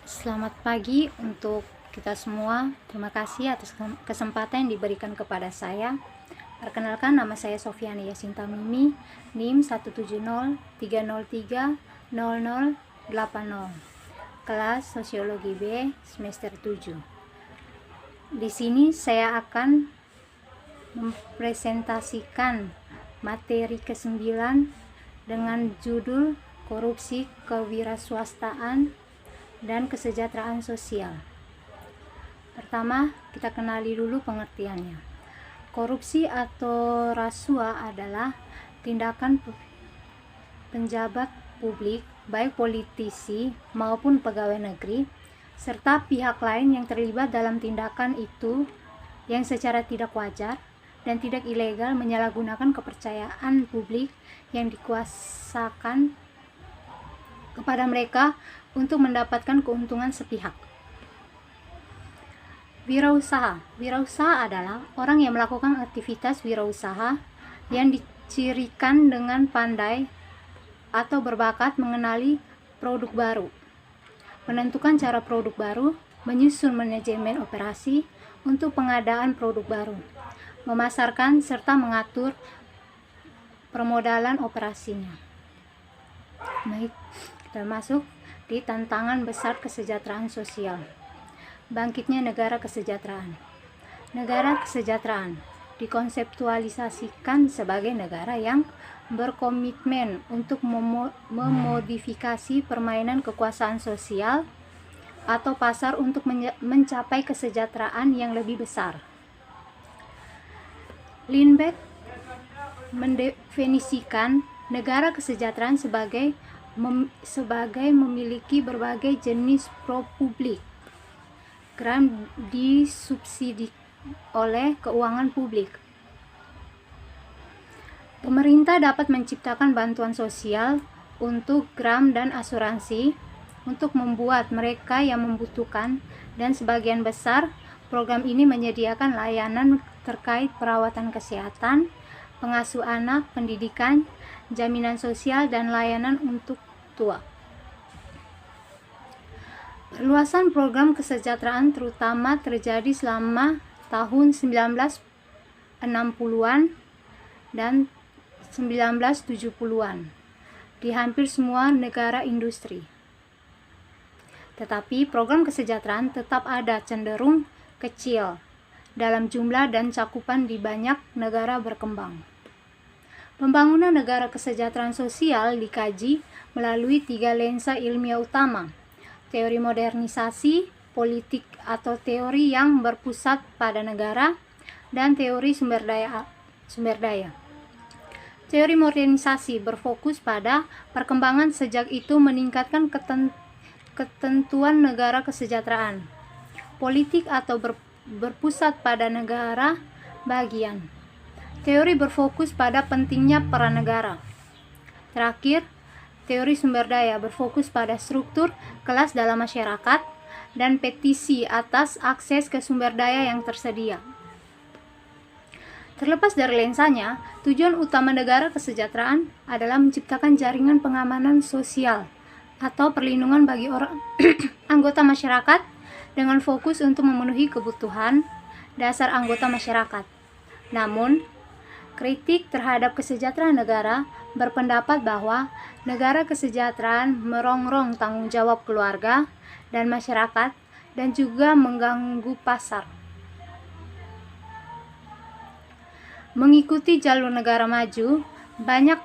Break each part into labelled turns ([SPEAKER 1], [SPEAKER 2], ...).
[SPEAKER 1] Selamat pagi untuk kita semua. Terima kasih atas kesempatan yang diberikan kepada saya. Perkenalkan, nama saya Sofiani Yasinta Mimi, NIM 17030300080, kelas Sosiologi B semester 7. Di sini saya akan mempresentasikan materi ke-9 dengan judul Korupsi Kewirausahaan dan Kesejahteraan Sosial. Pertama, kita kenali dulu pengertiannya. Korupsi atau rasuah adalah tindakan penjabat publik, baik politisi maupun pegawai negeri, serta pihak lain yang terlibat dalam tindakan itu yang secara tidak wajar dan tidak ilegal menyalahgunakan kepercayaan publik yang dikuasakan kepada mereka untuk mendapatkan keuntungan sepihak. Wirausaha adalah orang yang melakukan aktivitas wirausaha yang dicirikan dengan pandai atau berbakat mengenali produk baru, menentukan cara produk baru, menyusun manajemen operasi untuk pengadaan produk baru, memasarkan serta mengatur permodalan operasinya. Baik, kita masuk di tantangan besar kesejahteraan sosial. Bangkitnya negara kesejahteraan. Negara kesejahteraan dikonseptualisasikan sebagai negara yang berkomitmen untuk memodifikasi permainan kekuasaan sosial atau pasar untuk mencapai kesejahteraan yang lebih besar. Lindbeck mendefinisikan negara kesejahteraan sebagai memiliki berbagai jenis pro-publik, grant disubsidi oleh keuangan publik. Pemerintah dapat menciptakan bantuan sosial untuk grant dan asuransi untuk membuat mereka yang membutuhkan, dan sebagian besar program ini menyediakan layanan terkait perawatan kesehatan, pengasuh anak, pendidikan, jaminan sosial, dan layanan untuk tua. Perluasan program kesejahteraan terutama terjadi selama tahun 1960-an dan 1970-an di hampir semua negara industri. Tetapi program kesejahteraan tetap ada cenderung kecil dalam jumlah dan cakupan di banyak negara berkembang. Pembangunan negara kesejahteraan sosial dikaji melalui 3 lensa ilmiah utama: teori modernisasi politik atau teori yang berpusat pada negara, dan teori sumber daya. Teori modernisasi berfokus pada perkembangan sejak itu meningkatkan ketentuan negara kesejahteraan. Politik atau berpusat pada negara bagian. Teori berfokus pada pentingnya peran negara. Terakhir, teori sumber daya berfokus pada struktur kelas dalam masyarakat dan petisi atas akses ke sumber daya yang tersedia. Terlepas dari lensanya, tujuan utama negara kesejahteraan adalah menciptakan jaringan pengamanan sosial atau perlindungan bagi orang anggota masyarakat dengan fokus untuk memenuhi kebutuhan dasar anggota masyarakat. Namun, kritik terhadap kesejahteraan negara berpendapat bahwa negara kesejahteraan merongrong tanggung jawab keluarga dan masyarakat dan juga mengganggu pasar. Mengikuti jalur negara maju, banyak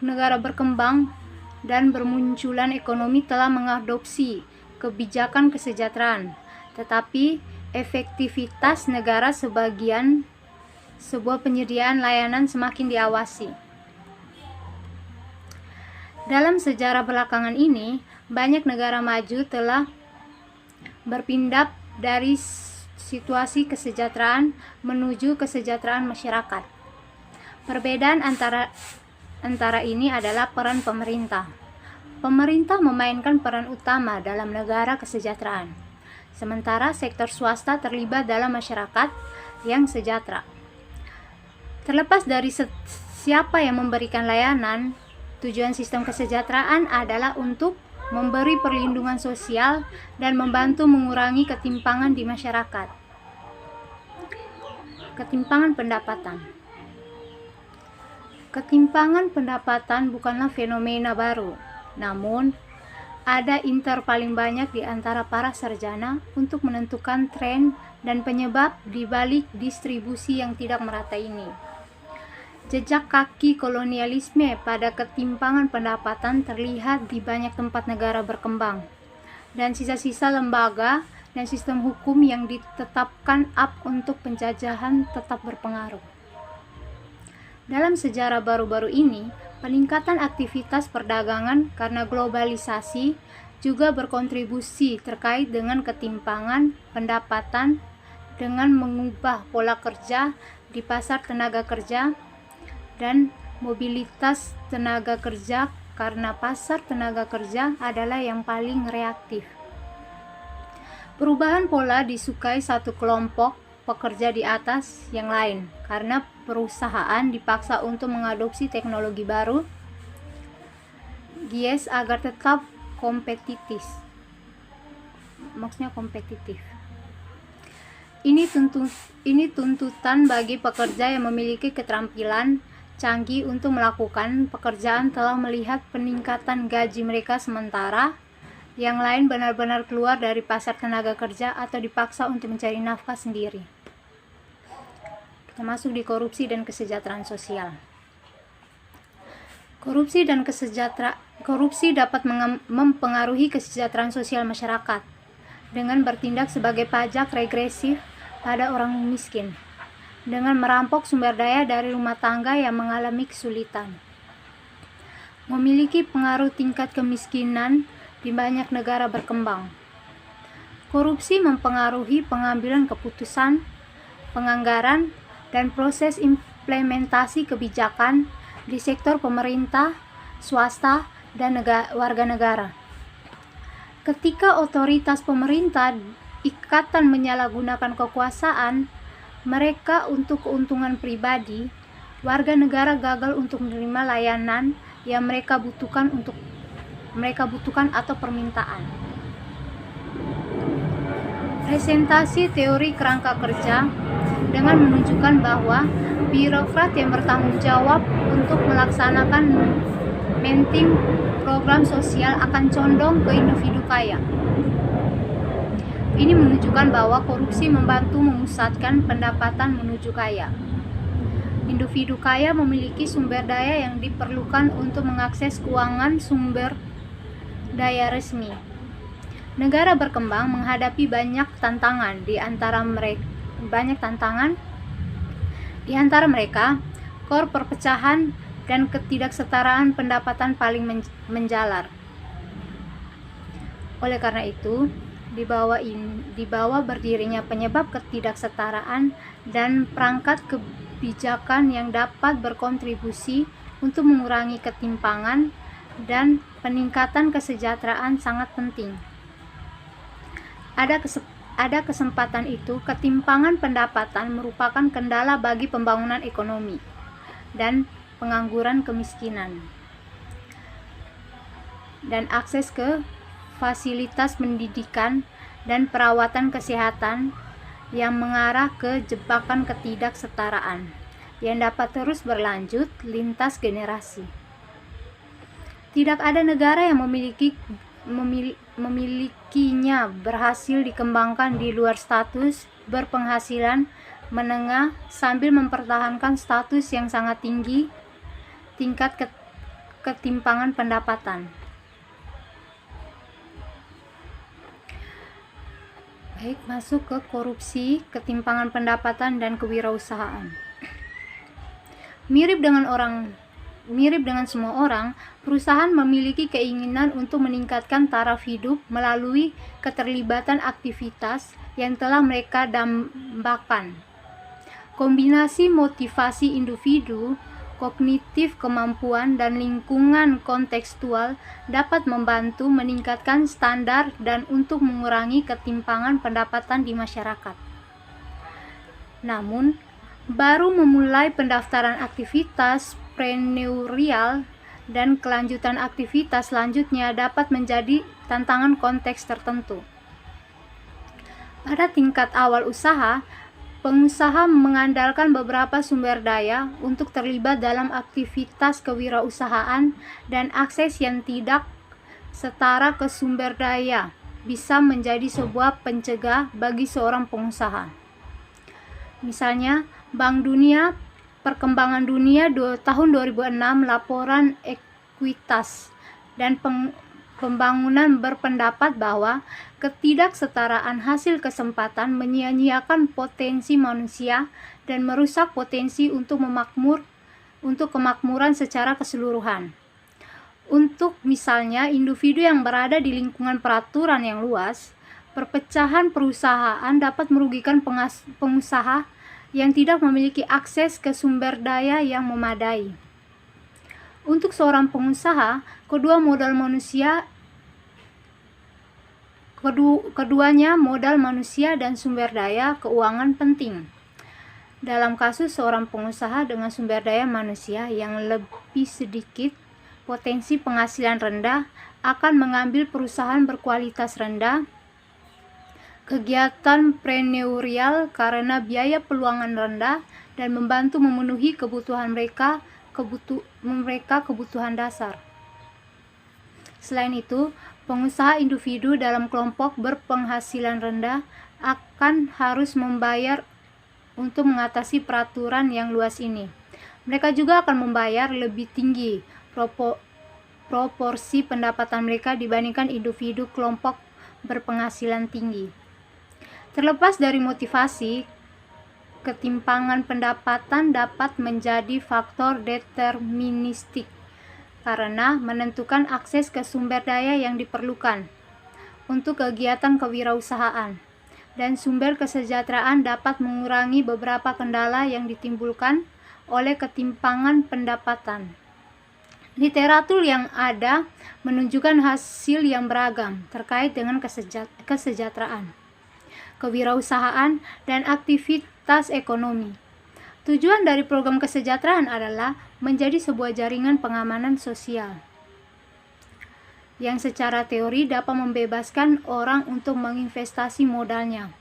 [SPEAKER 1] negara berkembang dan bermunculan ekonomi telah mengadopsi kebijakan kesejahteraan, tetapi efektivitas negara sebuah penyediaan layanan semakin diawasi. Dalam sejarah belakangan ini, banyak negara maju telah berpindah dari situasi kesejahteraan menuju kesejahteraan masyarakat. Perbedaan antara ini adalah peran pemerintah. Pemerintah memainkan peran utama dalam negara kesejahteraan, sementara sektor swasta terlibat dalam masyarakat yang sejahtera. Terlepas dari siapa yang memberikan layanan, tujuan sistem kesejahteraan adalah untuk memberi perlindungan sosial, dan membantu mengurangi ketimpangan di masyarakat. Ketimpangan pendapatan. Ketimpangan pendapatan bukanlah fenomena baru, namun ada inter paling banyak di antara para sarjana untuk menentukan tren dan penyebab di balik distribusi yang tidak merata ini. Jejak kaki kolonialisme pada ketimpangan pendapatan terlihat di banyak tempat negara berkembang, dan sisa-sisa lembaga dan sistem hukum yang ditetapkan untuk penjajahan tetap berpengaruh. Dalam sejarah baru-baru ini, peningkatan aktivitas perdagangan karena globalisasi juga berkontribusi terkait dengan ketimpangan pendapatan dengan mengubah pola kerja di pasar tenaga kerja dan mobilitas tenaga kerja karena pasar tenaga kerja adalah yang paling reaktif. Perubahan pola disukai satu kelompok pekerja di atas yang lain karena perusahaan dipaksa untuk mengadopsi teknologi baru GIS agar tetap kompetitif. Ini tuntutan bagi pekerja yang memiliki keterampilan canggih untuk melakukan pekerjaan telah melihat peningkatan gaji mereka sementara yang lain benar-benar keluar dari pasar tenaga kerja atau dipaksa untuk mencari nafkah sendiri. Kita masuk di korupsi dan kesejahteraan sosial. Korupsi dapat mempengaruhi kesejahteraan sosial masyarakat dengan bertindak sebagai pajak regresif pada orang miskin, dengan merampok sumber daya dari rumah tangga yang mengalami kesulitan. Memiliki pengaruh tingkat kemiskinan di banyak negara berkembang. Korupsi mempengaruhi pengambilan keputusan, penganggaran, dan proses implementasi kebijakan di sektor pemerintah, swasta, dan warga negara. Ketika otoritas pemerintah ikatan menyalahgunakan kekuasaan mereka untuk keuntungan pribadi, warga negara gagal untuk menerima layanan yang mereka butuhkan atau permintaan. Presentasi teori kerangka kerja dengan menunjukkan bahwa birokrat yang bertanggung jawab untuk melaksanakan menting program sosial akan condong ke individu kaya. Ini menunjukkan bahwa korupsi membantu memusatkan pendapatan menuju kaya. Individu kaya memiliki sumber daya yang diperlukan untuk mengakses keuangan sumber daya resmi. Negara berkembang menghadapi banyak tantangan di antara mereka kor perpecahan dan ketidaksetaraan pendapatan paling menjalar. Oleh karena itu, di bawah berdirinya penyebab ketidaksetaraan dan perangkat kebijakan yang dapat berkontribusi untuk mengurangi ketimpangan dan peningkatan kesejahteraan sangat penting. Ada kesempatan itu, ketimpangan pendapatan merupakan kendala bagi pembangunan ekonomi dan pengangguran kemiskinan dan akses ke fasilitas pendidikan dan perawatan kesehatan yang mengarah ke jebakan ketidaksetaraan yang dapat terus berlanjut lintas generasi. Tidak ada negara yang memilikinya berhasil dikembangkan di luar status berpenghasilan menengah sambil mempertahankan status yang sangat tinggi tingkat ketimpangan pendapatan. Baik, masuk ke korupsi, ketimpangan pendapatan, dan kewirausahaan. Mirip dengan semua orang, perusahaan memiliki keinginan untuk meningkatkan taraf hidup melalui keterlibatan aktivitas yang telah mereka dambakan. Kombinasi motivasi individu, kognitif kemampuan, dan lingkungan kontekstual dapat membantu meningkatkan standar dan untuk mengurangi ketimpangan pendapatan di masyarakat. Namun, baru memulai pendaftaran aktivitas preneurial dan kelanjutan aktivitas selanjutnya dapat menjadi tantangan konteks tertentu. Pada tingkat awal usaha, pengusaha mengandalkan beberapa sumber daya untuk terlibat dalam aktivitas kewirausahaan, dan akses yang tidak setara ke sumber daya bisa menjadi sebuah pencegah bagi seorang pengusaha. Misalnya, Bank Dunia Perkembangan Dunia tahun 2006 laporan ekuitas dan pembangunan berpendapat bahwa ketidaksetaraan hasil kesempatan menyia-nyiakan potensi manusia dan merusak potensi untuk kemakmuran secara keseluruhan. Untuk misalnya individu yang berada di lingkungan peraturan yang luas, perpecahan perusahaan dapat merugikan pengusaha yang tidak memiliki akses ke sumber daya yang memadai. Untuk seorang pengusaha, keduanya modal manusia dan sumber daya keuangan penting. Dalam kasus seorang pengusaha dengan sumber daya manusia yang lebih sedikit, potensi penghasilan rendah akan mengambil perusahaan berkualitas rendah, kegiatan preneurial karena biaya peluangan rendah, dan membantu memenuhi kebutuhan mereka kebutuhan dasar. Selain itu, pengusaha individu dalam kelompok berpenghasilan rendah akan harus membayar untuk mengatasi peraturan yang luas ini. Mereka juga akan membayar lebih tinggi proporsi pendapatan mereka dibandingkan individu kelompok berpenghasilan tinggi. Terlepas dari motivasi, ketimpangan pendapatan dapat menjadi faktor deterministik karena menentukan akses ke sumber daya yang diperlukan untuk kegiatan kewirausahaan, dan sumber kesejahteraan dapat mengurangi beberapa kendala yang ditimbulkan oleh ketimpangan pendapatan. Literatur yang ada menunjukkan hasil yang beragam terkait dengan kesejahteraan, kewirausahaan, dan aktivitas ekonomi. Tujuan dari program kesejahteraan adalah menjadi sebuah jaringan pengamanan sosial yang secara teori dapat membebaskan orang untuk menginvestasi modalnya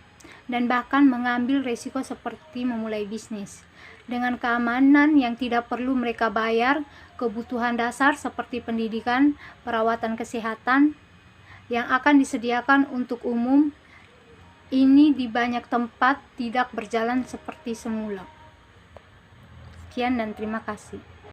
[SPEAKER 1] dan bahkan mengambil risiko seperti memulai bisnis dengan keamanan yang tidak perlu mereka bayar. Kebutuhan dasar seperti pendidikan, perawatan kesehatan yang akan disediakan untuk umum ini di banyak tempat tidak berjalan seperti semula. Sekian dan terima kasih.